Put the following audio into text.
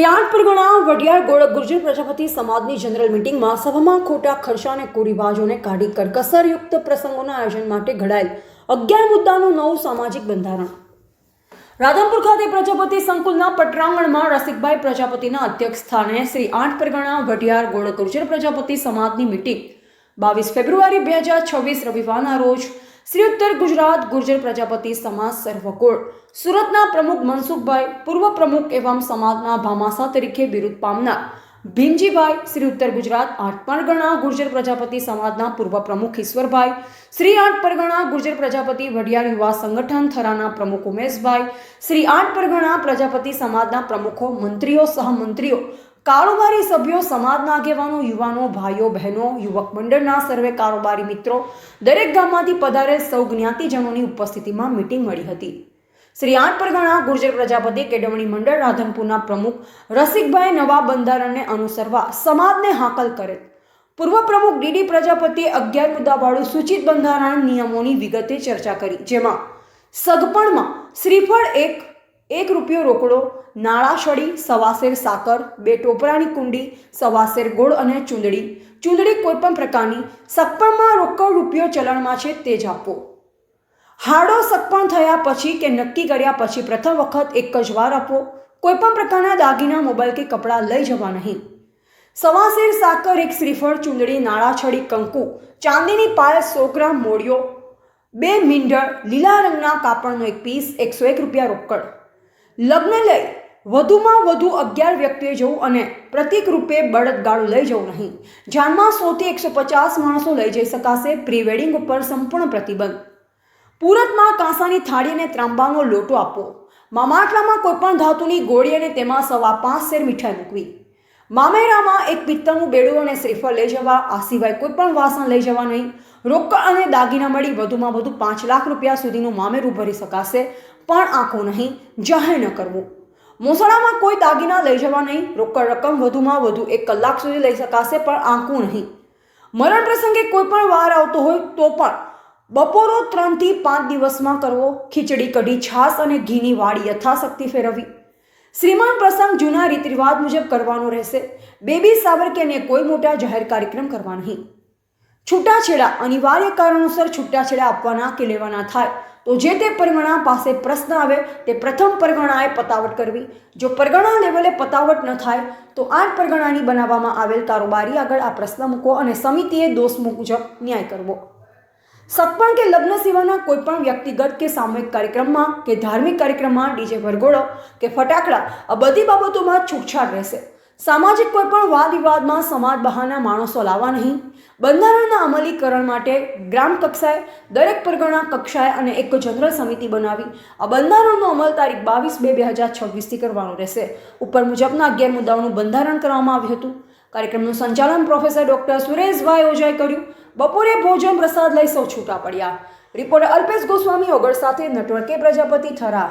શ્રી 8 પરગણા વઢિયાર ગોળક ગુર્જર પ્રજાપતિ સમાજની જનરલ મીટિંગમાં સભામાં ખોટા ખર્ચા અને કુરિવાજોને કાઢી કરકસરયુક્ત પ્રસંગોના આયોજન માટે ઘડાયેલ 11 મુદ્દાનું નવું સામાજિક બંધારણ. રાધનપુર ખાતે પ્રજાપતિ સંકુલના પટરાંગણમાં રસિકભાઈ પ્રજાપતિના અધ્યક્ષ સ્થાને શ્રી 8 પરગણા વઢિયાર ગોળક ગુર્જર પ્રજાપતિ સમાજની મીટિંગ 22 ફેબ્રુઆરી 2026 રવિવારના રોજ શ્રી ઉત્તર ગુજરાત ગુર્જર પ્રજાપતિ સમાજ સર્વકોળ સુરતના પ્રમુખ મનસુખભાઈ, પૂર્વ પ્રમુખ એવં સમાજના ભામાસા તરીકે બિરુદ પામનાર ભીમજીભાઈ, શ્રી ઉત્તર ગુજરાત 8 પરગણા ગુર્જર પ્રજાપતિ સમાજના પૂર્વ પ્રમુખ ઈશ્વરભાઈ, શ્રી 8 પરગણા ગુર્જર પ્રજાપતિ વઢિયાર યુવા સંગઠન થરાના પ્રમુખ ઉમેશભાઈ, શ્રી 8 પરગણા પ્રજાપતિ સમાજના પ્રમુખો, મંત્રીઓ, સહમંત્રીઓ, કારોબારી સભ્યો, સમાજના આગેવાનો, યુવાનો, ભાઈઓ, બહેનો, યુવક મંડળના સર્વે કારોબારી મિત્રો, દરેક ગામમાંથી પધારેલ સૌ જ્ઞાતિજનોની ઉપસ્થિતિમાં મીટિંગ મળી હતી. શ્રી 8 પરગણા ગુર્જર પ્રજાપતિ કેળવણી મંડળ રાધનપુરના પ્રમુખ રસિકભાઈ નવા બંધારણને અનુસરવા સમાજને હાકલ કરેલ. પૂર્વ પ્રમુખ ડીડી પ્રજાપતિએ 11 મુદ્દાવાળું સૂચિત બંધારણ નિયમોની વિગતે ચર્ચા કરી, જેમાં સગપણમાં શ્રીફળ 1 રૂપિયો રોકડો, નાળાછડી, સવાસેર સાકર, 2 ટોપરાની કુંડી, સવાસેર ગોળ અને ચૂંદડી કોઈપણ પ્રકારની, સગપણમાં રોકડ રૂપિયો ચલણમાં છે તે જ આપવો. હાડો સગપણ થયા પછી કે નક્કી કર્યા પછી પ્રથમ વખત એક જ વાર આપવો. કોઈપણ પ્રકારના દાગીના, મોબાઈલ કે કપડાં લઈ જવા નહીં. સવાસેર સાકર, 1 શ્રીફળ, ચૂંદડી, નાળાછડી, કંકુ, ચાંદીની પાયલ, 100 ગ્રામ મોડિયો, 2 મીંઢળ, લીલા રંગના કાપડનો 1 પીસ, 101 રૂપિયા રોકડ. લગ્ન લઈ વધુમાં વધુ 11 વ્યક્તિએ જવું અને પ્રતિક રૂપે બળદગાડું લઈ જવું નહીં. જાનમાં 100 થી 150 માણસો લઈ જઈ શકાશે. પ્રી વેડિંગ ઉપર સંપૂર્ણ પ્રતિબંધ. પૂરતમાં કાંસાની થાળી અને ત્રાંબાનો લોટો આપવો. મામાટલામાં કોઈપણ ધાતુની ગોળી અને તેમાં 5.25 શેર મીઠાઈ મૂકવી. મામેરામાં 1 પિત્તળનું બેડું અને શ્રીફળ લઈ જવા. આ સિવાય કોઈપણ વાસણ લઈ જવા નહીં. રોકડ અને દાગીના મળી વધુમાં વધુ 5 લાખ રૂપિયા સુધીનું મામેરું ભરી શકાશે, પણ આંખો નહીં, જાહેર ન કરવું. મોસળામાં કોઈ દાગીના લઈ જવા નહીં. રોકડ રકમ વધુમાં વધુ 1 કલાક સુધી લઈ શકાશે, પણ આંકવું નહીં. મરણ પ્રસંગે કોઈ પણ વાર આવતો હોય તો પણ બપોરો 3 થી 5 દિવસમાં કરવો. ખીચડી, કઢી, છાશ અને ઘીની વાડી યથાશક્તિ ફેરવવી. શ્રીમાન પ્રસંગ જૂના રીત રિવાજ મુજબ કરવાનો રહેશે. બેબી સાવર કે અન્ય કોઈ મોટા જાહેર કાર્યક્રમ કરવા નહીં. છૂટાછેડા અનિવાર્ય કારણોસર છૂટાછેડા આપવાના કે લેવાના થાય તો જે તે પરગણા પાસે પ્રશ્ન આવે તે પ્રથમ પરગણાએ પતાવટ કરવી. જો પરગણા લેવલે પતાવટ ન થાય તો 8 પરગણાની બનાવવામાં આવેલ કારોબારી આગળ આ પ્રશ્ન મૂકો અને સમિતિએ દોષ મુજબ ન્યાય કરવો. સગપણ કે લગ્ન સિવાયના કોઈપણ વ્યક્તિગત કે સામૂહિક કાર્યક્રમમાં કે ધાર્મિક કાર્યક્રમમાં ડીજે વરઘોડો કે ફટાકડા આ બધી બાબતોમાં છૂટછાટ રહેશે. સામાજિક કોઈપણ વાદ વિવાદમાં સમાજ બહારના માણસો લાવવા નહીં. બંધારણના અમલીકરણ માટે ગ્રામ કક્ષાએ, દરેક પરગણા કક્ષાએ અને એક જનરલ સમિતિ બનાવી આ બંધારણનો અમલ તારીખ 22/2/2026થી કરવાનો રહેશે. ઉપર મુજબના 11 મુદ્દાઓનું બંધારણ કરવામાં આવ્યું હતું. કાર્યક્રમનું સંચાલન પ્રોફેસર ડોક્ટર સુરેશભાઈ ઓઝાએ કર્યું. બપોરે ભોજન પ્રસાદ લઈ સૌ છૂટા પડ્યા. રિપોર્ટર અલ્પેશ ગોસ્વામી ઓગળ સાથે નેટવર્ક કે પ્રજાપતિ થરા.